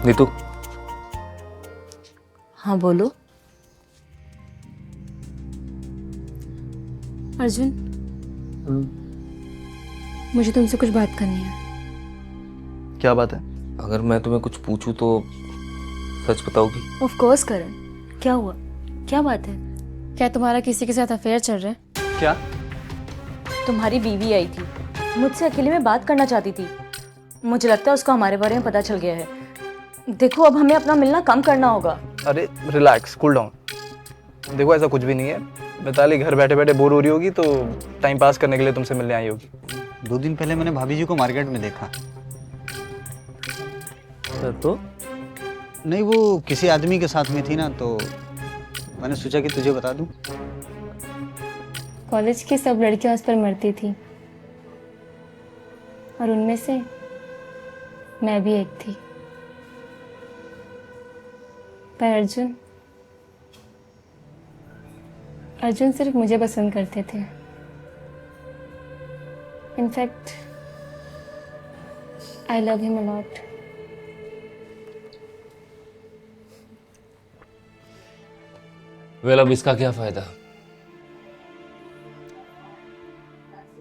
नीतू। हाँ बोलो। अर्जुन, मुझे तुमसे कुछ बात करनी है। क्या बात है? अगर मैं तुम्हें कुछ पूछूं तो सच बताओगी? ऑफ कोर्स करण, क्या हुआ, क्या बात है? क्या तुम्हारा किसी के साथ अफेयर चल रहा है? क्या? तुम्हारी बीवी आई थी, मुझसे अकेले में बात करना चाहती थी। मुझे लगता है उसको हमारे बारे में पता चल गया है। देखो, अब हमें अपना मिलना कम करना होगा। अरे रिलैक्स, कूल डाउन। देखो ऐसा कुछ भी नहीं है। मिताली घर बैठे बैठे बोर हो रही होगी तो टाइम पास करने के लिए तुमसे मिलने आई होगी। 2 दिन पहले मैंने भाभी जी को मार्केट में देखा। तो नहीं, वो किसी आदमी के साथ में थी ना, तो मैंने सोचा कि तुझे बता दूं। कॉलेज की सब लड़कियां उस पर मरती थी और उनमें से मैं भी एक थी। पर अर्जुन सिर्फ मुझे पसंद करते थे। In fact I love him a lot. Well, अब इसका क्या फायदा?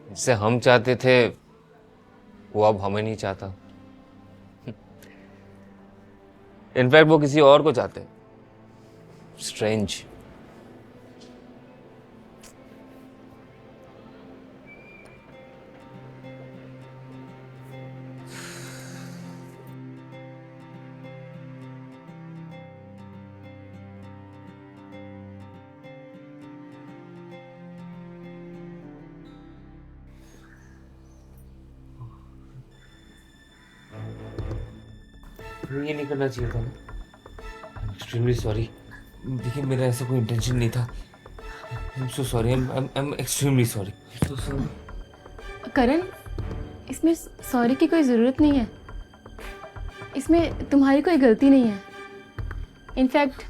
जिसे हम चाहते थे वो अब हमें नहीं चाहता। इनफैक्ट वो किसी और को चाहते। स्ट्रेंज। ये नहीं करना चाहिए था ना। Extremely sorry. देखिए, मेरा ऐसा कोई इंटेंशन नहीं था। I am so sorry. I am extremely sorry. Karan, इसमें सॉरी की कोई ज़रूरत नहीं है। इसमें तुम्हारी कोई गलती नहीं है। इनफैक्ट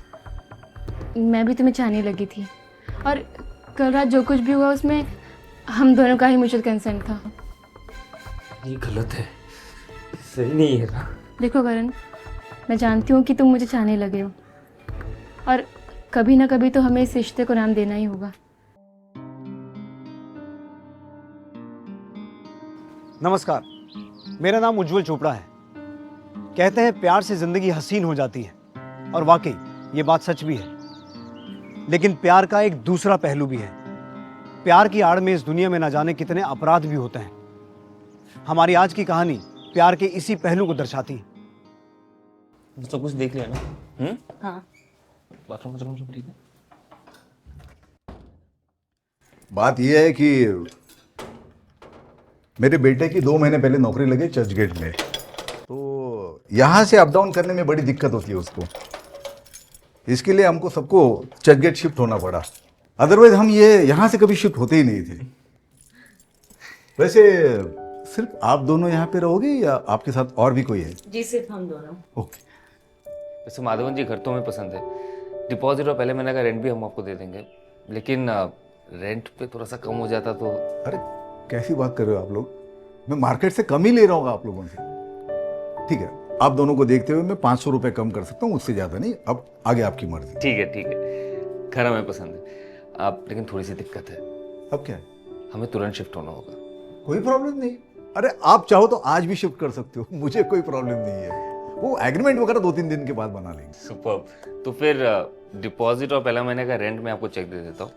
मैं भी तुम्हें चाहने लगी थी और कल रात जो कुछ भी हुआ उसमें हम दोनों का ही म्यूचुअल कंसेंट था। ये गलत है, सही नहीं है ना। देखो करण, मैं जानती हूँ कि तुम मुझे चाहने लगे हो और कभी ना कभी तो हमें इस रिश्ते को नाम देना ही होगा। नमस्कार, मेरा नाम उज्जवल चोपड़ा है। कहते हैं प्यार से जिंदगी हसीन हो जाती है और वाकई ये बात सच भी है। लेकिन प्यार का एक दूसरा पहलू भी है। प्यार की आड़ में इस दुनिया में ना जाने कितने अपराध भी होते हैं। हमारी आज की कहानी प्यार के इसी पहलू को दर्शाती है। तो कुछ देख लिया ना? हाँ। बाथरूम सब ठीक है? बात यह है कि मेरे बेटे की 2 महीने पहले नौकरी लगी चर्चगेट में, तो यहाँ से अप डाउन करने में बड़ी दिक्कत होती है उसको। इसके लिए हमको सबको चर्चगेट शिफ्ट होना पड़ा। अदरवाइज हम ये यहाँ से कभी शिफ्ट होते ही नहीं थे। वैसे सिर्फ आप दोनों यहाँ पे रहोगे या आपके साथ और भी कोई है? जी, सिर्फ हम दोनों। ओके। वैसे माधवन जी, घर तो हमें पसंद है। डिपॉजिट और पहले महीने का रेंट भी हम आपको दे देंगे, लेकिन रेंट पे थोड़ा सा कम हो जाता तो। अरे कैसी बात कर रहे हो आप लोग? मैं मार्केट से कम ही ले रहा हूँ आप लोगों से। ठीक है, आप दोनों को देखते हुए मैं 500 रुपये कम कर सकता हूँ, उससे ज़्यादा नहीं। अब आगे आपकी मर्जी। ठीक है, ठीक है। घर हमें पसंद है। आप, लेकिन थोड़ी सी दिक्कत है। अब क्या है? हमें तुरंत शिफ्ट होना होगा। कोई प्रॉब्लम नहीं। अरे आप चाहो तो आज भी शिफ्ट कर सकते हो, मुझे कोई प्रॉब्लम नहीं है। वो एग्रीमेंट वगैरह 2-3 दिन के बाद बना लेंगे। सुपर्ब। तो फिर डिपॉजिट और पहला महीने का रेंट मैं आपको चेक दे देता हूँ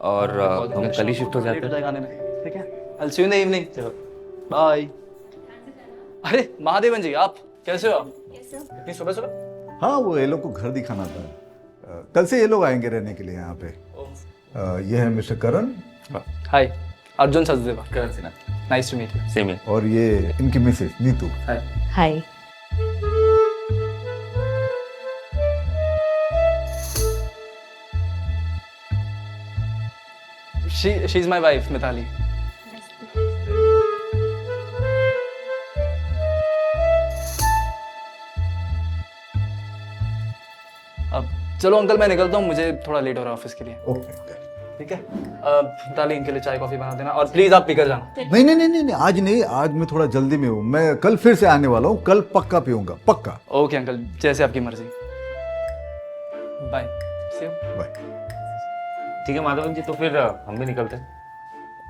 और हम कल ही शिफ्ट हो जाते हैं। ठीक है, I'll see you in the evening. चलो बाय। अरे महादेवन जी, आप कैसे हो? आप इतनी सुबह सुबह? हाँ, वो ये लोग को घर दिखाना था। कल से ये लोग आएंगे रहने के लिए यहाँ पे। ये है mister Karan. Hi, Arjun Sachdeva. Karan Sinha. Nice to meet you. Same है। और ये इनकी Mrs Neetu. Hi. Hi. She is my wife, Mitali. अब चलो अंकल, मैं निकलता हूँ, मुझे थोड़ा लेट हो रहा है ऑफिस के लिए। ओके। ठीक है मिताली इनके लिए चाय कॉफ़ी बना देना और प्लीज़ आप पीकर जाना। नहीं नहीं नहीं नहीं, आज नहीं, आज मैं थोड़ा जल्दी में हूँ, मैं कल फिर से आने वाला हूँ, कल पक्का पीऊंगा, पक्का। ओके अंकल, जैसे आपकी मर्जी। बाय। बाय। ठीक है माधवन जी, तो फिर हम भी निकलते हैं।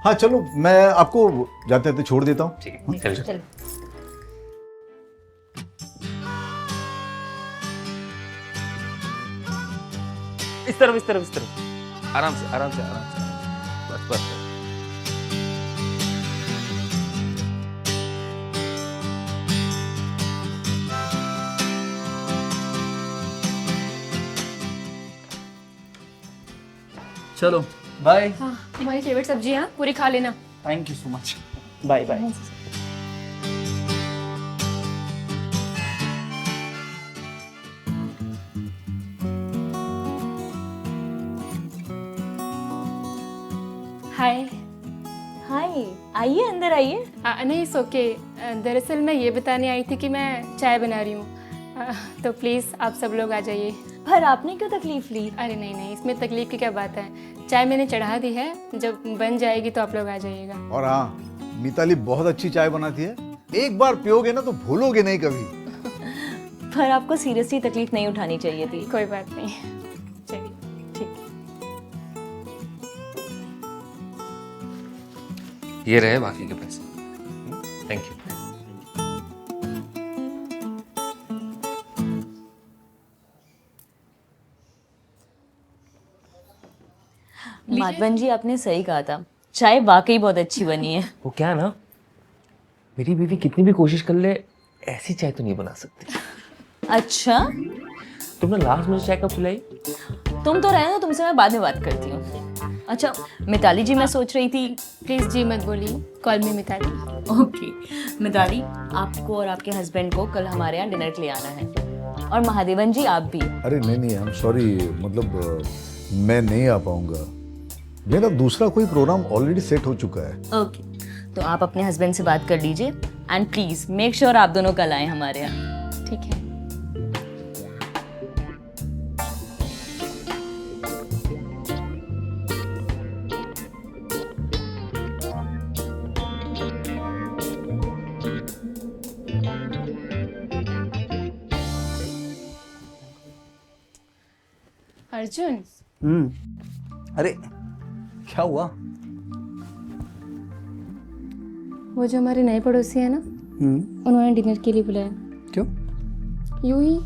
हाँ चलो, मैं आपको जाते जाते छोड़ देता हूँ। ठीक है चलिए। चल। इस तरफ इस तरफ इस तरफ, आराम से आराम से आराम से, बस बस। चलो बाय। हाँ, तुम्हारी फेवरेट सब्जी है, पूरी खा लेना। Thank you so much. Bye bye. Hi. Hi, आइए अंदर आइए। नहीं इट्स ओके। दरअसल मैं ये बताने आई थी कि मैं चाय बना रही हूँ, तो प्लीज़ आप सब लोग आ जाइए। पर आपने क्यों तकलीफ ली? अरे नहीं नहीं, इसमें तकलीफ की क्या बात है, चाय मैंने चढ़ा दी है, जब बन जाएगी तो आप लोग आ जाइएगा। और हाँ, मिताली बहुत अच्छी चाय बनाती है, एक बार पियोगे ना तो भूलोगे नहीं कभी। पर आपको सीरियसली तकलीफ नहीं उठानी चाहिए थी। कोई बात नहीं, चलिए। ठीक। ये रहे बाकी के पैसे। Thank you. माधवन जी, आपने सही कहा था, चाय वाकई बहुत अच्छी बनी है। वो क्या ना, मेरी बीवी कितनी भी कोशिश कर ले, ऐसी चाय तो नहीं बना सकती। अच्छा, तुमने लास्ट मुझे चाय कब पिलाई? तुम तो रहे ना, तुमसे मैं बाद में बात करती हूँ। अच्छा मिताली जी, मैं सोच रही थी। प्लीज़ जी मत बोलिए, call me Mitali. Okay Mitali, आपको और आपके हस्बैंड को कल हमारे यहाँ डिनर के लिए आना है, और महादेवन जी आप भी। अरे नहीं नहीं, आई एम सॉरी, मतलब मैं नहीं आ पाऊंगा, मेरा दूसरा कोई प्रोग्राम ऑलरेडी सेट हो चुका है। ओके, तो आप अपने हस्बैंड से बात कर लीजिए, एंड प्लीज मेक श्योर आप दोनों कल आए हमारे यहाँ। ठीक है। अर्जुन, अरे क्या हुआ? वो जो हमारे नए पड़ोसी है ना, उन्होंने डिनर के लिए बुलाया। क्यों? यूं ही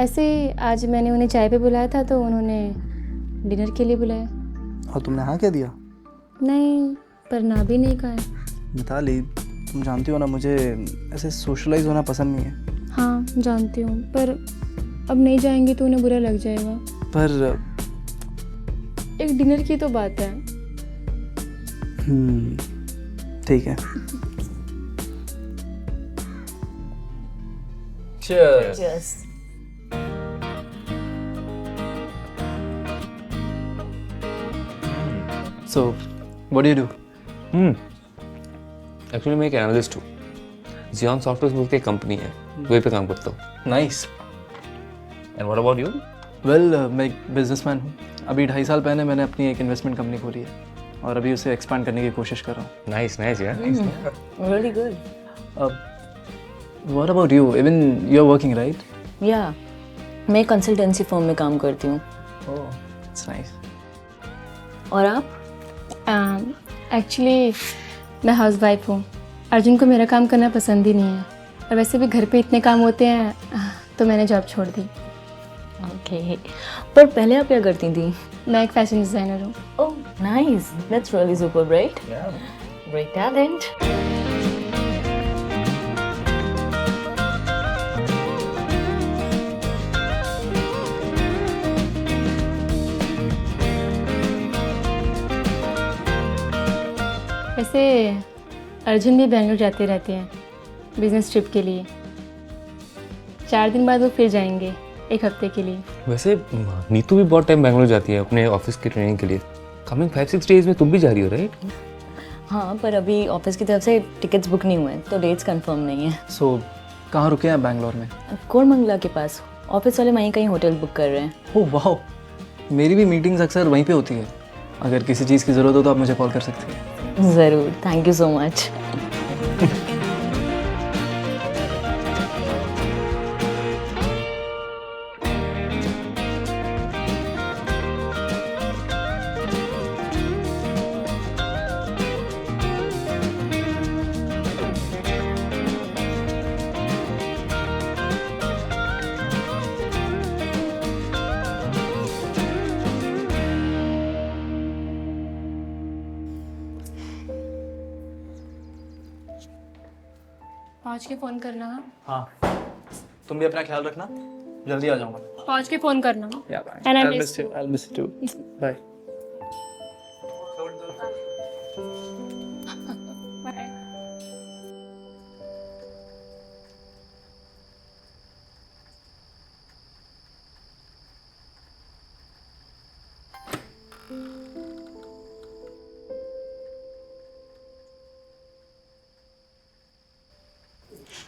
ऐसे, आज मैंने उन्हें चाय पे बुलाया था तो उन्होंने डिनर के लिए बुलाया। और तुमने हाँ कह दिया? नहीं, पर ना भी नहीं कहा है। मिताली, तुम जानती हो ना, मुझे ऐसे सोशलाइज होना पसंद नहीं है। हाँ जानती हूँ, पर अब नहीं जाएंगे तो उन्हें बुरा लग जाएगा। पर एक डिनर की तो बात है। ठीक है। Cheers. So, what do you do? Actually मैं एक एनालिस्ट हूँ, जियॉन सॉफ्टवेयर बोल के एक कंपनी है, वहीं पे काम करता हूँ। Nice. And what about you? Well मैं एक बिजनेसमैन हूँ। अभी 2.5 साल पहले मैंने अपनी एक इन्वेस्टमेंट कंपनी खोली है और अभी उसे एक्सपांड करने की कोशिश कर रहा हूँ। नाइस नाइस यार। Really good. What about you? Even you're working, right? Yeah, मैं कंसल्टेंसी फर्म में काम करती हूँ। Oh, it's nice. और आप? एक्चुअली मैं हाउसवाइफ हूँ। अर्जुन को मेरा काम करना पसंद ही नहीं है, और वैसे भी घर पे इतने काम होते हैं, तो मैंने जॉब छोड़ दी। ओके, पर पहले आप क्या करती थी? मैं एक फैशन डिज़ाइनर हूँ। Oh nice, that's really super, right? Great talent. वैसे अर्जुन भी बेंगलोर जाते रहते हैं बिजनेस ट्रिप के लिए। 4 दिन बाद वो फिर जाएंगे, 1 हफ्ते के लिए। वैसे नीतू भी बहुत टाइम बैंगलोर जाती है अपने ऑफिस की ट्रेनिंग के लिए। कमिंग 5-6 डेज में तुम भी जा रही हो, राइट? हाँ, पर अभी ऑफिस की तरफ से टिकट्स बुक नहीं हुए हैं, तो डेट्स कंफर्म नहीं है। So, कहाँ रुके हैं बैंगलोर में? कोरमंगला के पास। ऑफिस वाले वहीं कहीं होटल बुक कर रहे हैं। ओह वाह, मेरी भी मीटिंग्स अक्सर वहीं पे होती है। अगर किसी चीज़ की ज़रूरत हो तो आप मुझे कॉल कर सकते हैं। ज़रूर, थैंक यू सो मच। पहुँच के फ़ोन करना। हाँ, तुम भी अपना ख्याल रखना, जल्दी आ जाऊँगा। पहुँच के फ़ोन करना। And I'll miss you. I'll miss you too. Bye.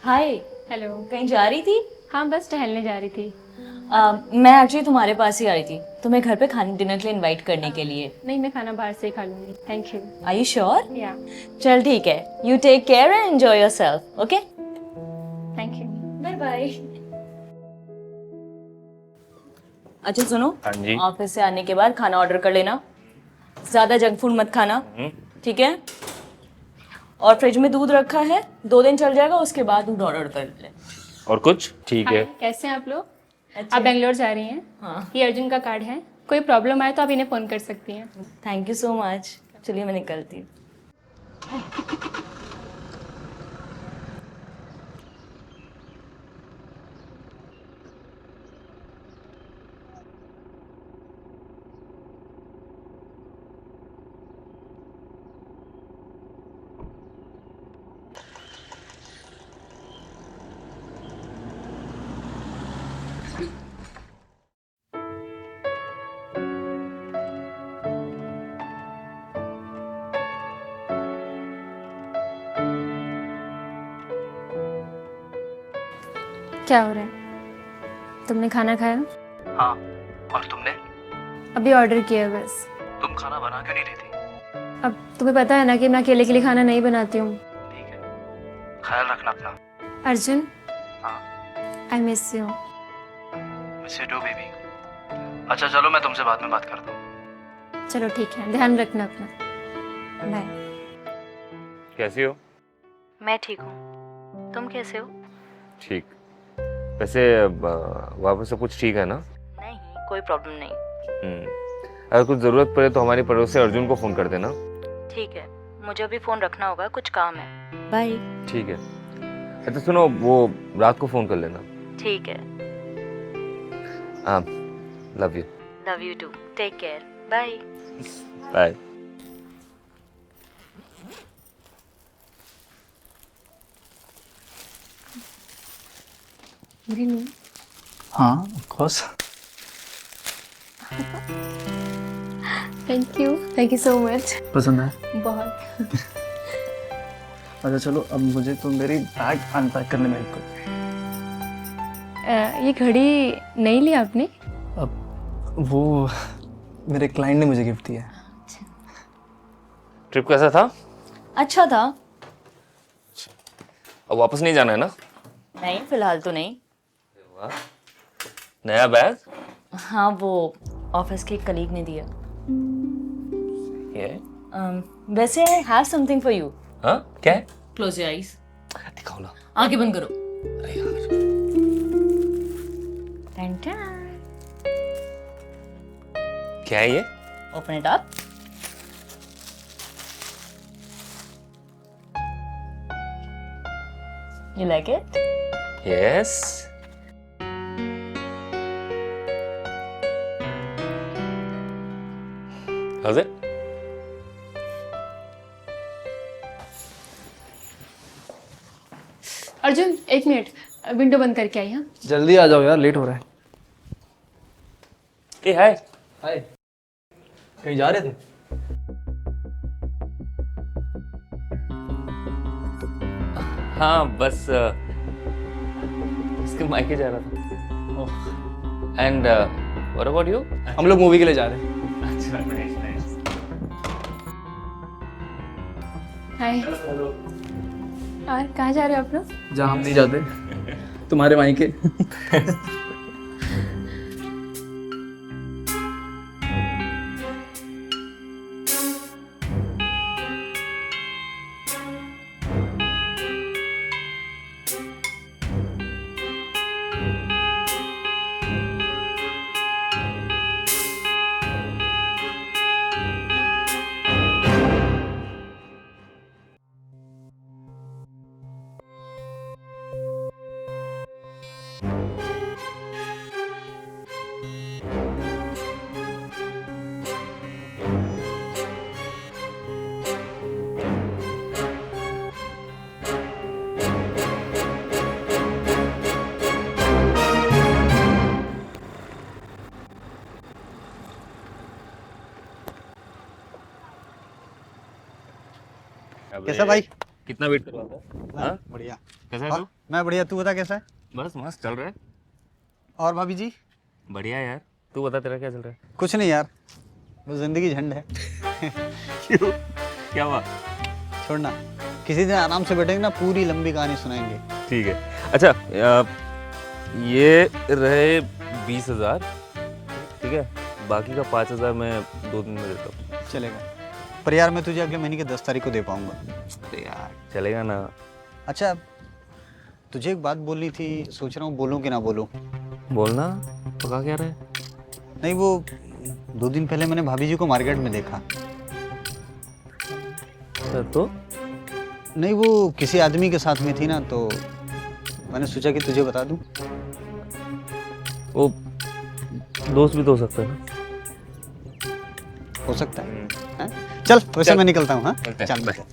Hi, hello. कहीं जा रही थी? हाँ, बस टहलने जा रही थी। मैं एक्चुअली तुम्हारे पास ही आ रही थी, तुम्हें घर पे खाने डिनर के लिए इनवाइट करने के लिए। नहीं, मैं खाना बाहर से ही खा लूँगी। Thank you. Are you sure? Yeah, चल ठीक है, you take care and enjoy yourself, okay? Thank you. Bye bye. अच्छा सुनो, हाँ जी। ऑफिस से आने के बाद खाना ऑर्डर कर लेना, ज्यादा जंक फूड मत खाना, ठीक है? और फ्रिज में दूध रखा है, 2 दिन चल जाएगा, उसके बाद दूध ऑर्डर कर ले। और कुछ ठीक है। हाय, कैसे हैं आप लोग? अच्छा। आप बेंगलोर जा रही हैं? हाँ। ये अर्जुन का कार्ड है, कोई प्रॉब्लम आए तो आप इन्हें फ़ोन कर सकती हैं। Thank you so much. चलिए मैं निकलती हूँ। क्या हो रहा है? तुमने खाना खाया? हाँ, और तुमने? अभी ऑर्डर किया है बस। तुम खाना बना क्यों नहीं रही थी? अब तुम्हें पता है ना कि मैं अकेले के लिए खाना नहीं बनाती हूँ। ठीक है, ख्याल रखना अपना। अर्जुन, हाँ, I miss you. Miss you too baby. अच्छा चलो, मैं तुमसे बाद में बात करता हूँ। चलो ठीक है, ध्यान रखना अपना। बाय। कैसी हो? मैं ठीक हूँ, तुम कैसे हो? ठीक। वैसे वहाँ पे सब कुछ ठीक है ना? नहीं, कोई प्रॉब्लम नहीं। अगर कुछ ज़रूरत पड़े तो हमारे पड़ोसी अर्जुन को फ़ोन कर देना। ठीक है, मुझे अभी फ़ोन रखना होगा, कुछ काम है। बाय। ठीक है। अच्छा सुनो, वो रात को फ़ोन कर लेना। ठीक है, हाँ, love you. Love you too, take care, bye. Bye. हाँ, of course. Thank you so much. पसंद है? बहुत। अच्छा चलो, अब मुझे तो मेरी बैग अनपैक करने में हेल्प करो। ये घड़ी नहीं ली आपने? अब वो मेरे क्लाइंट ने मुझे गिफ्ट दिया है। ट्रिप कैसा था? अच्छा था। अब वापस नहीं जाना है ना? नहीं, फिलहाल तो नहीं। वाह, नया बैग? हाँ, वो ऑफिस के एक कलीग ने दिया। ये वैसे I have something for you. हाँ, क्या है? Close your eyes. दिखाओ ना। आंखें बंद करो। अरे यार, क्या है ये? Open it up. You like it? Yes. How's it? Arjun, 1 minute, window बंद करके आई। हाँ, जल्दी आ जाओ यार, लेट हो रहा है। ए हाय। हाय, कहीं जा रहे थे? हाँ, बस इसके मायके जा रहा था। And what about you? हम लोग मूवी के लिए जा रहे हैं। अच्छा, नाइस नाइस। हाय। और कहाँ जा रहे हो आप लोग? जहाँ हम नहीं जाते, तुम्हारे वहीं के। कैसा भाई? कितना वेट करवाता है? हाँ? बढ़िया। कैसा है और तू? मैं बढ़िया, तू बता कैसा है? बस मस्त चल रहा है। और भाभी जी? बढ़िया यार। तू बता तेरा क्या चल रहा है? कुछ नहीं यार, वो जिंदगी झंड है। क्यों? क्या हुआ? छोड़ना, किसी दिन आराम से बैठेंगे ना, पूरी लंबी कहानी सुनाएंगे। ठीक है। अच्छा ये रहे 20,000, ठीक है? बाकी का 5,000 मैं 2 दिन में देता हूँ। चलेगा, पर यार मैं तुझे अगले महीने की 10 तारीख को दे पाऊंगा। अरे यार चलेगा ना। अच्छा, तुझे एक बात बोलनी थी, सोच रहा हूँ बोलूँ कि ना बोलूँ। बोलना। पका क्या रहा है? नहीं, वो 2 दिन पहले मैंने भाभी जी को मार्केट में देखा। तो नहीं, वो किसी आदमी के साथ में थी ना, तो मैंने सोचा कि तुझे बता दूँ। वो दोस्त भी तो हो सकता है ना। हो सकता है। हाँ? चल वैसे चल। मैं निकलता हूँ। हाँ चलते हैं, चल बाय।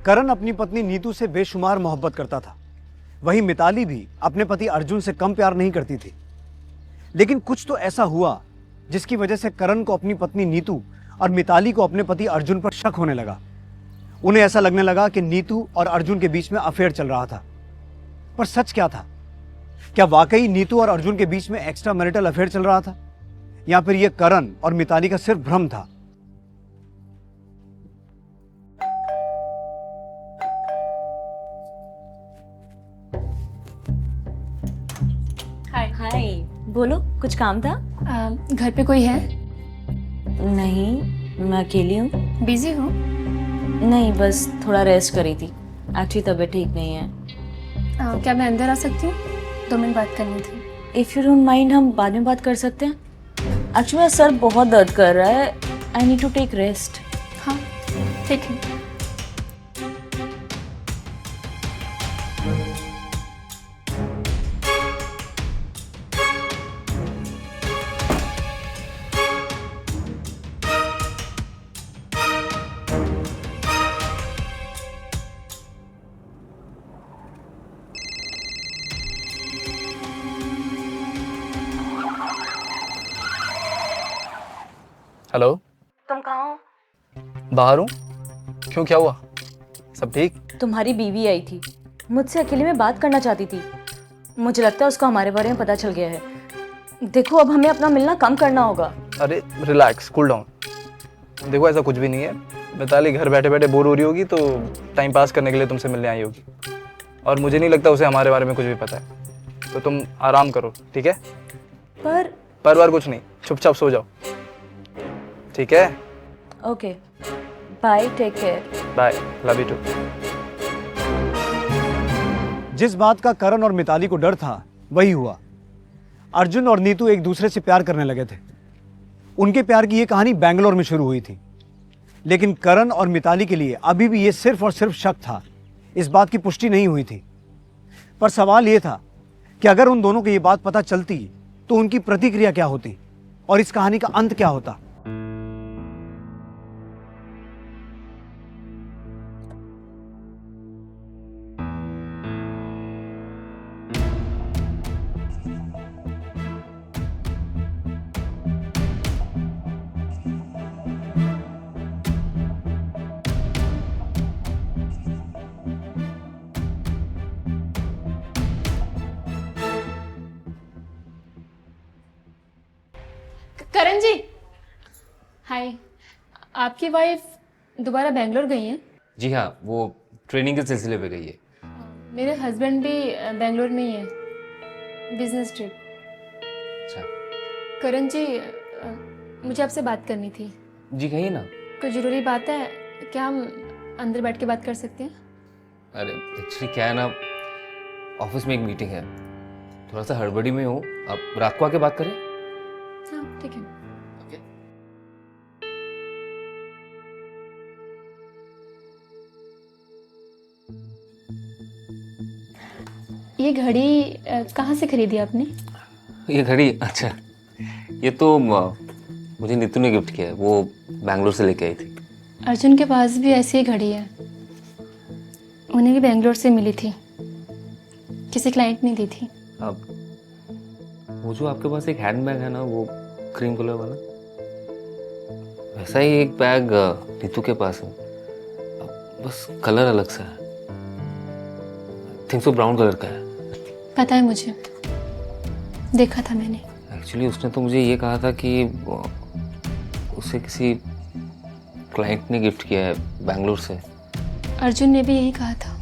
करण अपनी पत्नी नीतू से बेशुमार मोहब्बत करता था। वहीं मिताली भी अपने पति अर्जुन से कम प्यार नहीं करती थी। लेकिन कुछ तो ऐसा हुआ जिसकी वजह से करण को अपनी पत्नी नीतू और मिताली को अपने पति अर्जुन पर शक होने लगा। उन्हें ऐसा लगने लगा कि नीतू और अर्जुन के बीच में अफेयर चल रहा था। पर सच क्या था? क्या वाकई नीतू और अर्जुन के बीच में एक्स्ट्रा मैरिटल अफेयर चल रहा था, या फिर यह करण और मिताली का सिर्फ भ्रम था? हाय। हाय, बोलो, कुछ काम था? घर पे कोई है? नहीं, मैं अकेली हूँ। बिजी हो? नहीं, बस थोड़ा रेस्ट करी थी। एक्चुअली तबीयत ठीक नहीं है। क्या मैं अंदर आ सकती हूँ? 2 मिनट बात करनी थी। इफ़ यू डोंट माइंड, हम बाद में बात कर सकते हैं। एक्चुअली मेरा सर बहुत दर्द कर रहा है। I need to take rest. हाँ ठीक है। हेलो, तुम कहाँ हो? बाहर हूँ। क्यों, क्या हुआ? सब ठीक? तुम्हारी बीवी आई थी, मुझसे अकेले में बात करना चाहती थी। मुझे लगता है उसको हमारे बारे में पता चल गया है। देखो, अब हमें अपना मिलना कम करना होगा। अरे रिलैक्स, कूल डाउन। देखो ऐसा कुछ भी नहीं है। मिताली घर बैठे बैठे बोर हो रही होगी, तो टाइम पास करने के लिए तुमसे मिलने आई होगी। और मुझे नहीं लगता उसे हमारे बारे में कुछ भी पता है। तो तुम आराम करो, ठीक है? पर कुछ नहीं, चुपचाप सो जाओ, ठीक है? Okay, bye, take care. Bye, love you too. जिस बात का करण और मिताली को डर था वही हुआ। अर्जुन और नीतू एक दूसरे से प्यार करने लगे थे। उनके प्यार की यह कहानी बैंगलोर में शुरू हुई थी। लेकिन करण और मिताली के लिए अभी भी यह सिर्फ और सिर्फ शक था। इस बात की पुष्टि नहीं हुई थी। पर सवाल यह था कि अगर उन दोनों को यह बात पता चलती तो उनकी प्रतिक्रिया क्या होती और इस कहानी का अंत क्या होता। करण जी, हाय। आपकी वाइफ दोबारा बेंगलोर गई हैं? जी हाँ, वो ट्रेनिंग के सिलसिले पे गई है। मेरे हस्बैंड भी बेंगलोर में ही है, बिजनेस ट्रिप। अच्छा। करण जी, मुझे आपसे बात करनी थी। जी कहिए ना। कोई ज़रूरी बात है, क्या हम अंदर बैठ के बात कर सकते हैं? अरे एक्चुअली क्या है ना, ऑफिस में एक मीटिंग है, थोड़ा सा हड़बड़ी में हूँ। आप रात को आके बात करें। हाँ ठीक है। ओके। ये घड़ी कहाँ से खरीदी आपने? ये घड़ी, अच्छा, ये तो मुझे नीतू ने गिफ्ट किया है, वो बैंगलोर से लेके आई थी। अर्जुन के पास भी ऐसी ही घड़ी है, उन्हें भी बेंगलोर से मिली थी, किसी क्लाइंट ने दी थी। अब वो जो आपके पास एक हैंड बैग है ना, वो क्रीम कलर वाला, वैसा ही एक बैग नीतू के पास है, बस कलर अलग सा है। थिंक सो ब्राउन कलर का है। पता है मुझे, देखा था मैंने। एक्चुअली उसने तो मुझे ये कहा था कि उसे किसी क्लाइंट ने गिफ्ट किया है बैंगलोर से। अर्जुन ने भी यही कहा था।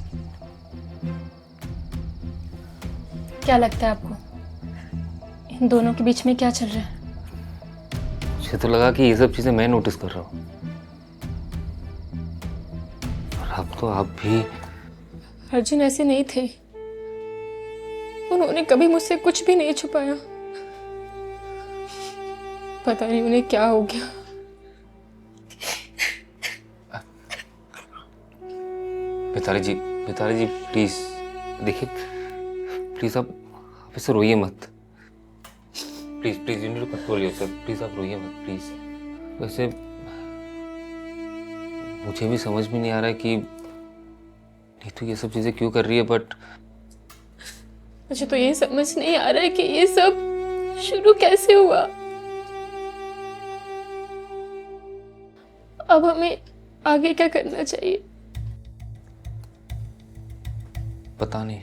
क्या लगता है आपको, इन दोनों के बीच में क्या चल रहा है? मुझे तो लगा कि ये सब चीजें मैं नोटिस कर रहा हूँ, और अब तो आप भी। अर्जुन ऐसे नहीं थे, उन्होंने कभी मुझसे कुछ भी नहीं छुपाया। पता नहीं उन्हें क्या हो गया। मिताली जी प्लीज देखिए, प्लीज आप ऐसे रोइए मत। Please you need to control yourself. Please आप रोइए मत प्लीज। वैसे मुझे भी समझ में नहीं आ रहा है कि नीतू ये सब चीजें क्यों कर रही है, बट मुझे तो ये समझ नहीं आ रहा है कि ये सब शुरू कैसे हुआ। अब हमें आगे क्या करना चाहिए? पता नहीं।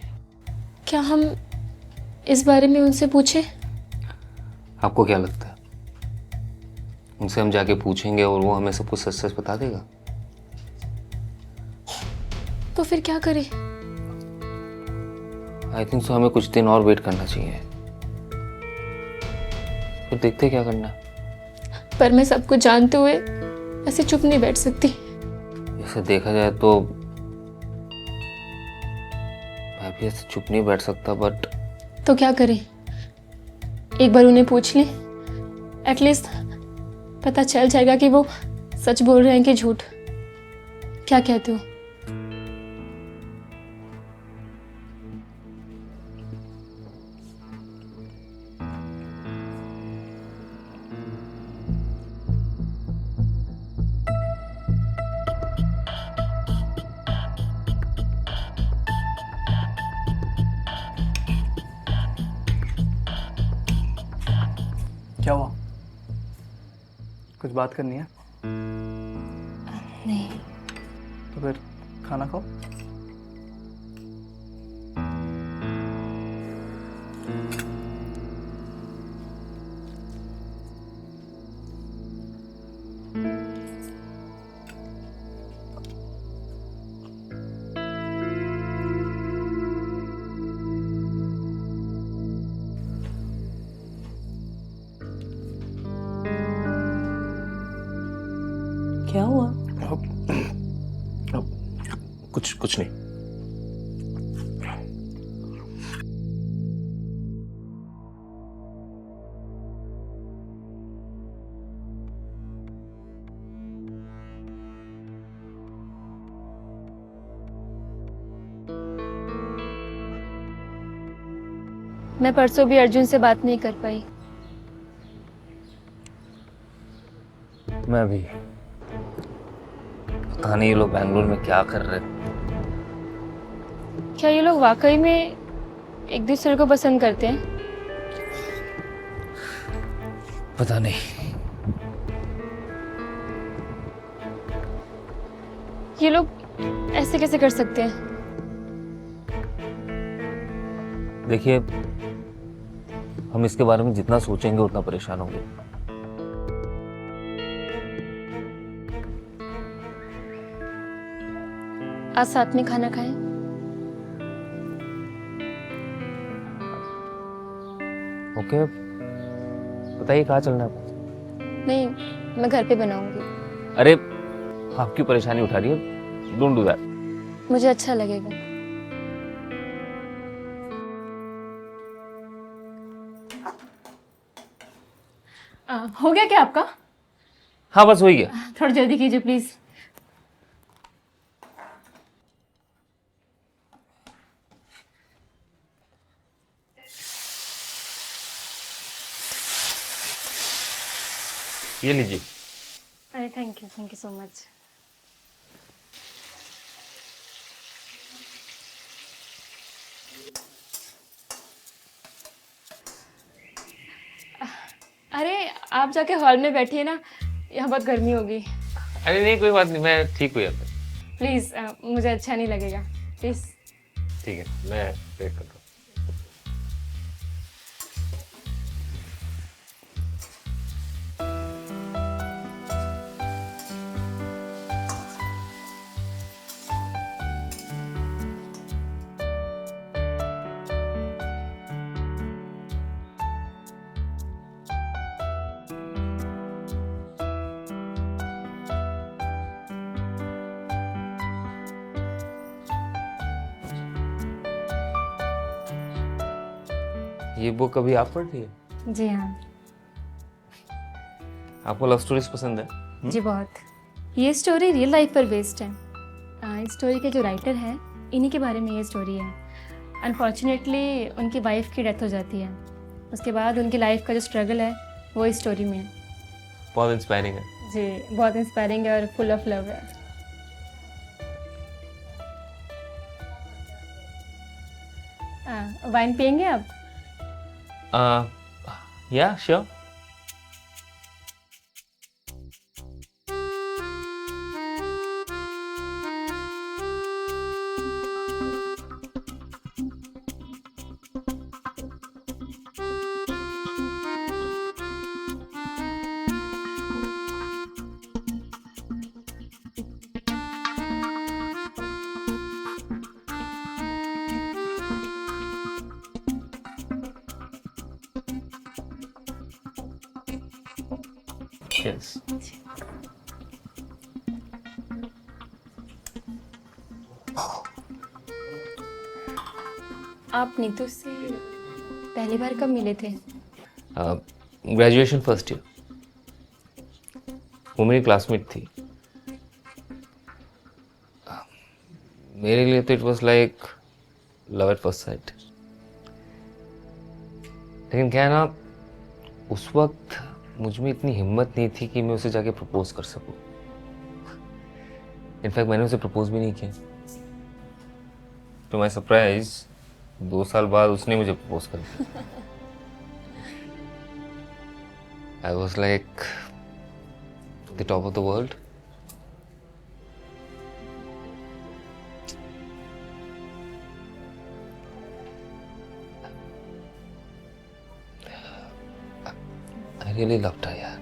क्या हम इस बारे में उनसे पूछें? आपको क्या लगता है, उनसे हम जाके पूछेंगे और वो हमें सब कुछ सच सच बता देगा? तो फिर क्या करें? आई थिंक सो हमें कुछ दिन और वेट करना चाहिए, फिर देखते क्या करना है। पर मैं सब कुछ जानते हुए ऐसे चुप नहीं बैठ सकती। ऐसे देखा जाए तो मैं भी ऐसे चुप नहीं बैठ सकता, बट तो क्या करें? एक बार उन्हें पूछ लें, एटलीस्ट पता चल जाएगा कि वो सच बोल रहे हैं कि झूठ। क्या कहते हो? क्या हुआ? कुछ बात करनी है? नहीं। तो फिर खाना खाओ। क्या हुआ? कुछ नहीं। मैं परसों भी अर्जुन से बात नहीं कर पाई। मैं भी। पता नहीं ये लोग बैंगलोर में क्या कर रहे हैं। क्या ये लोग वाकई में एक दूसरे को पसंद करते हैं? पता नहीं। ये लोग ऐसे कैसे कर सकते हैं? देखिए, हम इसके बारे में जितना सोचेंगे उतना परेशान होंगे। आज साथ में खाना खाएं? ओके, बताइए कहाँ चलना है आपको? नहीं, मैं घर पे बनाऊंगी। अरे आपकी परेशानी उठा रही है, डोंट डू दैट। मुझे अच्छा लगेगा। हो गया क्या आपका? हाँ बस हो ही गया। थोड़ा जल्दी कीजिए प्लीज। ये लीजिए। अरे थैंक यू सो मच। अरे आप जाके हॉल में बैठिए ना, यहाँ बहुत गर्मी होगी। अरे नहीं कोई बात नहीं, मैं ठीक हुई अब। प्लीज़, मुझे अच्छा नहीं लगेगा, प्लीज़। ठीक है, मैं वेट करता हूँ। ये बुक अभी आप पढ़ रही है? जी हाँ। आपको लव स्टोरीज पसंद है? जी बहुत। ये स्टोरी रियल लाइफ पर बेस्ड है। इस स्टोरी के जो राइटर हैं, इन्हीं के बारे में ये स्टोरी है। अनफॉर्चुनेटली उनकी वाइफ की डेथ हो जाती है। उसके बाद उनकी लाइफ का जो स्ट्रगल है वो इस स्टोरी में है। बहुत इंस्पायरिंग है। जी बहुत इंस्पायरिंग है और फुल ऑफ लव है। वाइन पियेंगे आप? या श्योर। Yes. आप नीतू से पहली बार कब मिले थे? Graduation first year. वो मेरी क्लासमेट थी। मेरे लिए तो it was like love at first sight. लेकिन क्या है ना, उस वक्त मुझ में इतनी हिम्मत नहीं थी कि मैं उसे जाके प्रपोज कर सकूं। इनफैक्ट मैंने उसे प्रपोज भी नहीं किया। टू माय सरप्राइज 2 साल बाद उसने मुझे प्रपोज कर दिया। I was like the top of the world. I really loved her, yeah.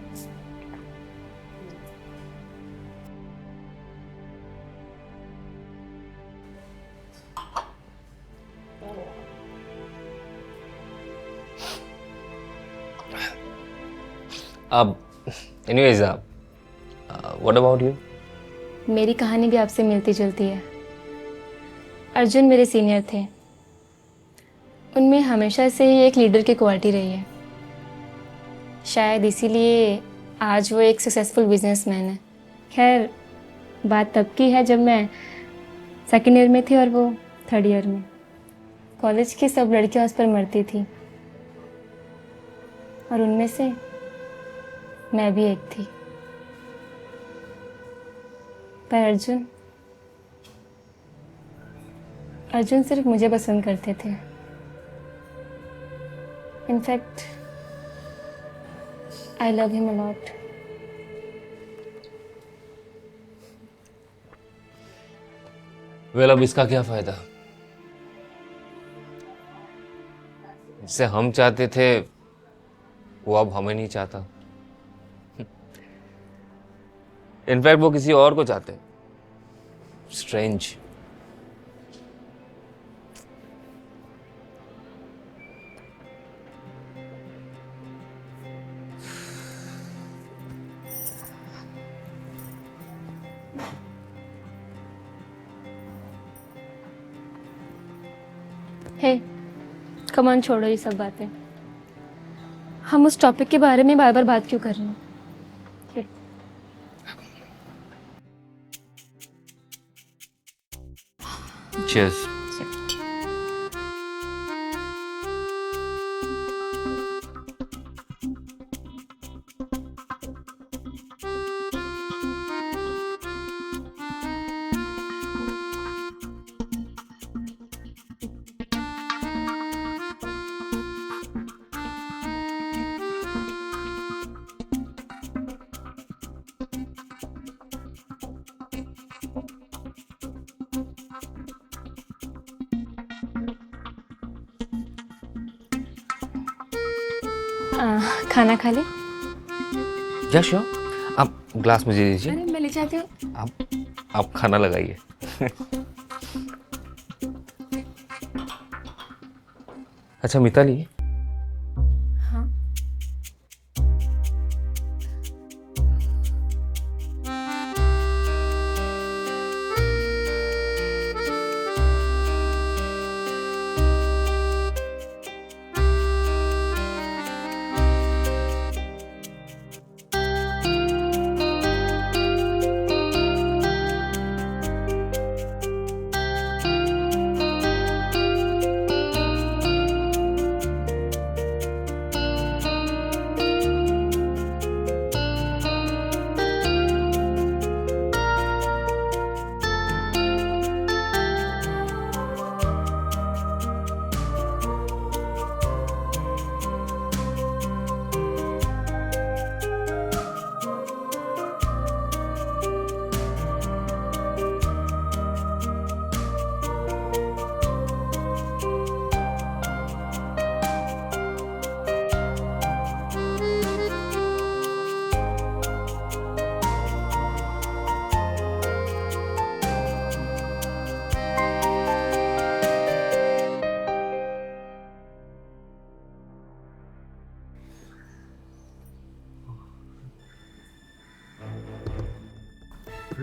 Anyways, what about you? मेरी कहानी भी आपसे मिलती जुलती है। अर्जुन मेरे सीनियर थे। उनमें हमेशा से ही एक लीडर की क्वालिटी रही है। शायद इसीलिए आज वो एक सक्सेसफुल बिजनेसमैन है। खैर, बात तब की है जब मैं सेकेंड ईयर में थी और वो थर्ड ईयर में। कॉलेज की सब लड़कियां उस पर मरती थी और उनमें से मैं भी एक थी। पर अर्जुन सिर्फ मुझे पसंद करते थे। In fact I love him a lot. Well, अब इसका क्या फायदा? जिसे हम चाहते थे वो अब हमें नहीं चाहता। इनफैक्ट वो किसी और को चाहते हैं। स्ट्रेंज। हे कमान, छोड़ो ये सब बातें। हम उस टॉपिक के बारे में बार बार बात क्यों कर रहे हैं? हे, चीयर्स। खाना खा ले? या श्योर, आप ग्लास मुझे दीजिए। अरे मैं ले जाती हूँ। आप खाना लगाइए। अच्छा मिताली, हाँ।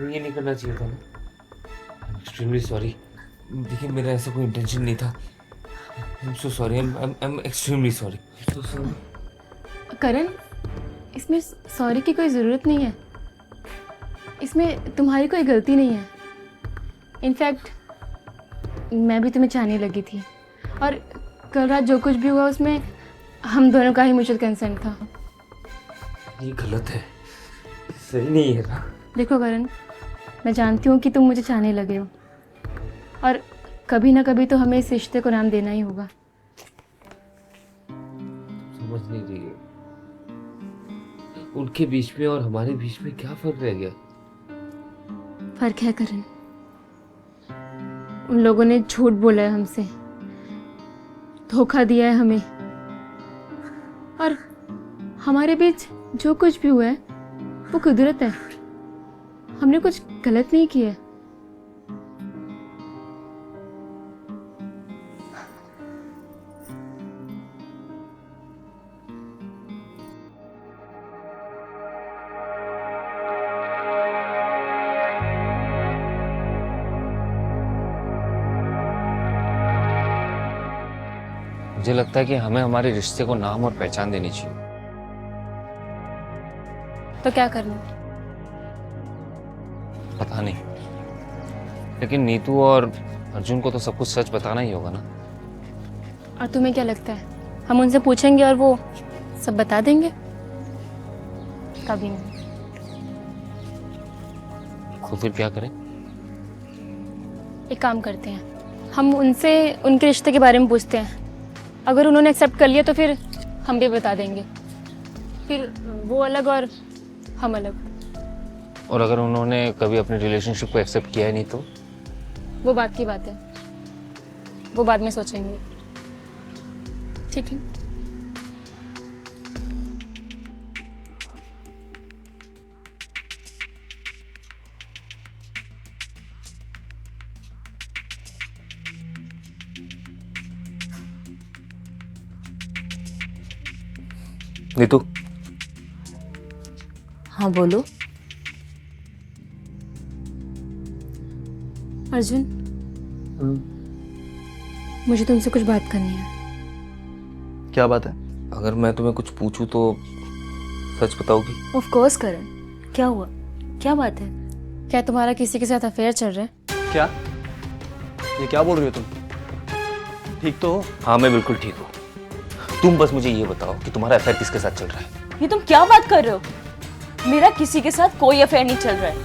ये नहीं करना चाहिए था ना। Extremely sorry. देखिए मेरा ऐसा कोई इंटेंशन नहीं था। I am so sorry. I am extremely sorry. Karan, इसमें सॉरी की कोई ज़रूरत नहीं है। इसमें तुम्हारी कोई गलती नहीं है। इनफैक्ट मैं भी तुम्हें चाहने लगी थी, और कल रात जो कुछ भी हुआ उसमें हम दोनों का ही म्यूचुअल कंसेंट था। ये गलत है, सही नहीं है ना। देखो करण, मैं जानती हूँ कि तुम मुझे चाहने लगे हो, और कभी ना कभी तो हमें इस रिश्ते को नाम देना ही होगा। समझ नहीं रही है, उनके बीच में और हमारे बीच में क्या फर्क रह गया? फर्क है करण, उन लोगों ने झूठ बोला है हमसे, धोखा दिया है हमें, और हमारे बीच जो कुछ भी हुआ है वो कुदरत है। हमने कुछ गलत नहीं किया। मुझे लगता है कि हमें हमारे रिश्ते को नाम और पहचान देनी चाहिए। तो क्या करना? पता नहीं, लेकिन नीतू और अर्जुन को तो सब कुछ सच बताना ही होगा ना। और तुम्हें क्या लगता है हम उनसे पूछेंगे और वो सब बता देंगे? कभी नहीं। तो फिर क्या करें? एक काम करते हैं, हम उनसे उनके रिश्ते के बारे में पूछते हैं। अगर उन्होंने एक्सेप्ट कर लिया तो फिर हम भी बता देंगे। फिर वो अलग और हम अलग। और अगर उन्होंने कभी अपने रिलेशनशिप को एक्सेप्ट किया ही नहीं तो? वो बात की बात है, वो बाद में सोचेंगे। ठीक है। नीतू, हाँ बोलो। अर्जुन, मुझे तुमसे कुछ बात करनी है। क्या बात है? अगर मैं तुम्हें कुछ पूछूं तो सच बताओगी? ऑफ कोर्स करण, क्या हुआ, क्या बात है? क्या तुम्हारा किसी के साथ अफेयर चल रहा है? क्या? ये क्या बोल रही हो तुम? ठीक तो हो? हाँ मैं बिल्कुल ठीक हूँ। तुम बस मुझे ये बताओ कि तुम्हारा अफेयर किसके साथ चल रहा है? ये तुम क्या बात कर रहे हो? मेरा किसी के साथ कोई अफेयर नहीं चल रहा है।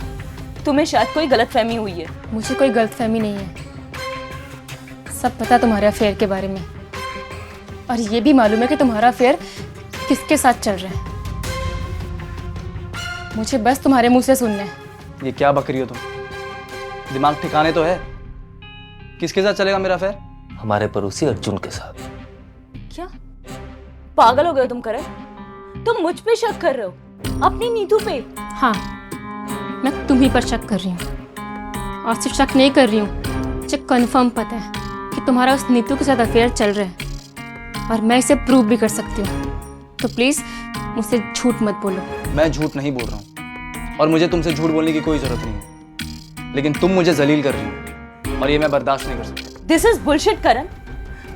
तुम्हें शायद कोई गलतफहमी हुई है। मुझे कोई गलतफहमी नहीं है। सब पता तुम्हारे अफेयर के बारे में, और ये भी मालूम है कि तुम्हारा अफेयर किसके साथ चल रहा है। मुझे बस तुम्हारे मुंह से सुनना है। ये क्या बक रही हो तुम? दिमाग ठिकाने तो है? किसके साथ चलेगा मेरा अफेयर? हमारे पड़ोसी अर्जुन के साथ। क्या पागल हो गए हो तुम करण? तुम मुझ पे शक कर रहे हो, अपनी नीतू पे? हाँ, मैं तुम्ही पर शक कर रही हूँ, और सिर्फ शक नहीं कर रही हूँ, मुझे कंफर्म पता है कि तुम्हारा उस नीतू के साथ अफेयर चल रहा है, और मैं इसे प्रूव भी कर सकती हूँ। तो प्लीज़ मुझसे झूठ मत बोलो। मैं झूठ नहीं बोल रहा हूँ, और मुझे तुमसे झूठ बोलने की कोई जरूरत नहीं है, लेकिन तुम मुझे जलील कर रही हो, और ये मैं बर्दाश्त नहीं कर सकता। दिस इज बुलशिट करण।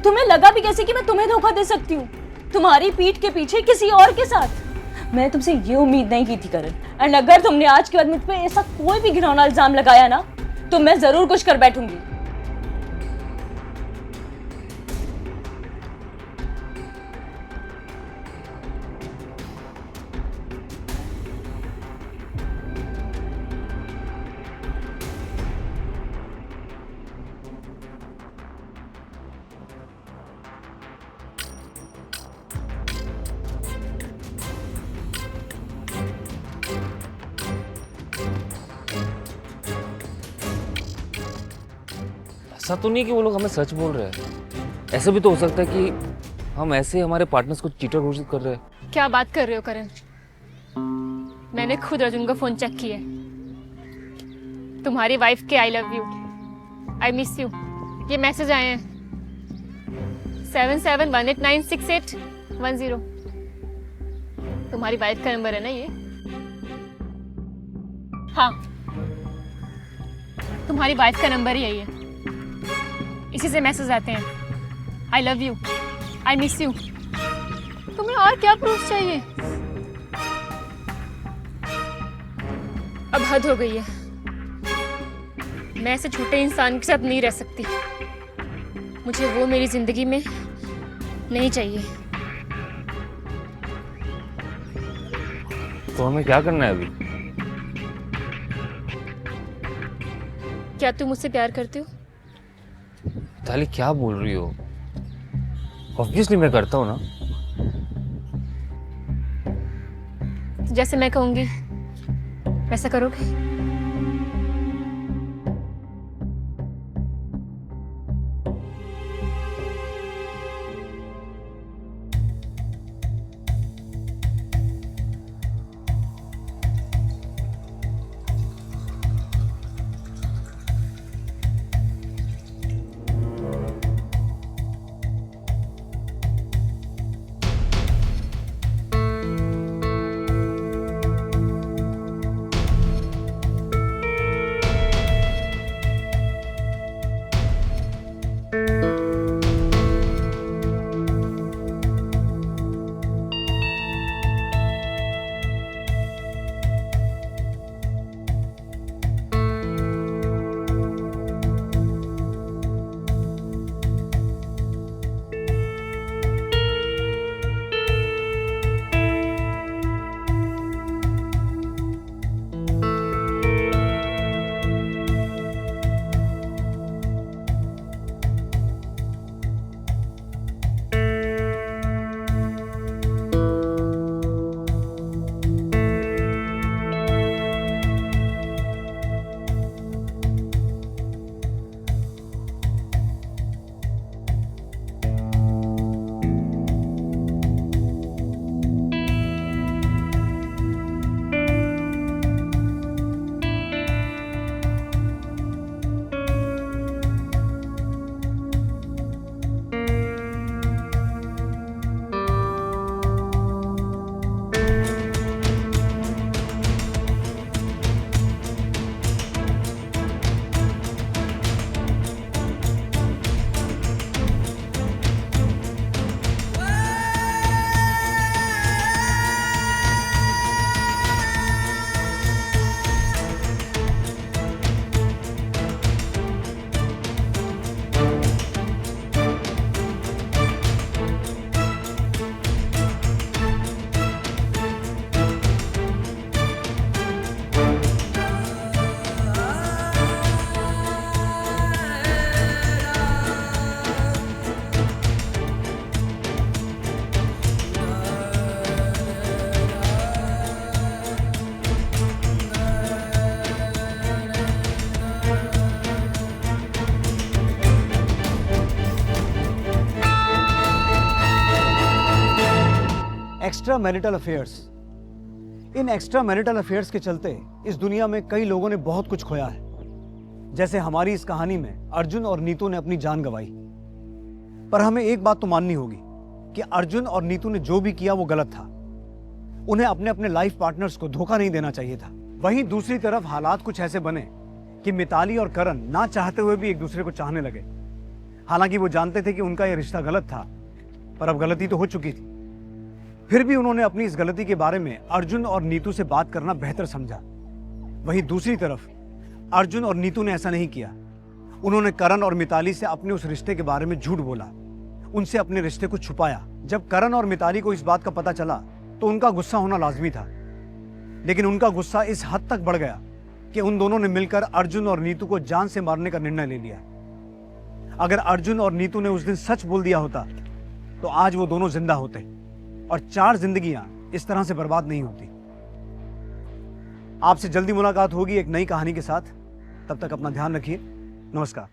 तुम्हें लगा भी कैसे कि मैं तुम्हें धोखा दे सकती हूँ, तुम्हारी पीठ के पीछे किसी और के साथ? मैं तुमसे ये उम्मीद नहीं की थी करण, एंड अगर तुमने आज के बाद मुझ पे ऐसा कोई भी घिनौना इल्जाम लगाया ना, तो मैं जरूर कुछ कर बैठूंगी। ऐसा तो नहीं कि वो लोग हमें सच बोल रहे हैं। ऐसा भी तो हो सकता है कि हम ऐसे हमारे पार्टनर्स को चीटर घोषित कर रहे हैं। क्या बात कर रहे हो करण? मैंने खुद अर्जुन का फोन चेक किया। तुम्हारी वाइफ के I love you, I miss you, ये मैसेज आए हैं। 7718968110। तुम्हारी वाइफ का नंबर है ना ये? हाँ, तुम्हारी वाइफ का नंबर ही यही है। इसी से मैसेज आते हैं, I love you, I miss you. तुम्हें और क्या प्रूफ चाहिए? अब हद हो गई है। मैं ऐसे छोटे इंसान के साथ नहीं रह सकती। मुझे वो मेरी जिंदगी में नहीं चाहिए। तो हमें क्या करना है अभी? क्या तुम मुझसे प्यार करते हो? ताली क्या बोल रही हो? ऑब्वियसली मैं करता हूँ ना। जैसे मैं कहूंगी वैसा करोगे? Extra marital affairs. इन एक्स्ट्रा मैरिटल अफेयर्स के चलते इस दुनिया में कई लोगों ने बहुत कुछ खोया है। जैसे हमारी इस कहानी में अर्जुन और नीतू ने अपनी जान गंवाई। पर हमें एक बात तो माननी होगी कि अर्जुन और नीतू ने जो भी किया वो गलत था। उन्हें अपने अपने लाइफ पार्टनर्स को धोखा नहीं देना चाहिए था। वहीं दूसरी तरफ हालात कुछ ऐसे बने कि मिताली और करण ना चाहते हुए भी एक दूसरे को चाहने लगे। हालांकि वो जानते थे कि उनका यह रिश्ता गलत था, पर अब गलती तो हो चुकी थी। फिर भी उन्होंने अपनी इस गलती के बारे में अर्जुन और नीतू से बात करना बेहतर समझा। वहीं दूसरी तरफ अर्जुन और नीतू ने ऐसा नहीं किया। उन्होंने करण और मिताली से अपने उस रिश्ते के बारे में झूठ बोला, उनसे अपने रिश्ते को छुपाया। जब करण और मिताली को इस बात का पता चला तो उनका गुस्सा होना लाजमी था, लेकिन उनका गुस्सा इस हद तक बढ़ गया कि उन दोनों ने मिलकर अर्जुन और नीतू को जान से मारने का निर्णय ले लिया। अगर अर्जुन और नीतू ने उस दिन सच बोल दिया होता तो आज वो दोनों जिंदा होते और 4 जिंदगियां इस तरह से बर्बाद नहीं होती। आपसे जल्दी मुलाकात होगी एक नई कहानी के साथ। तब तक अपना ध्यान रखिए। नमस्कार।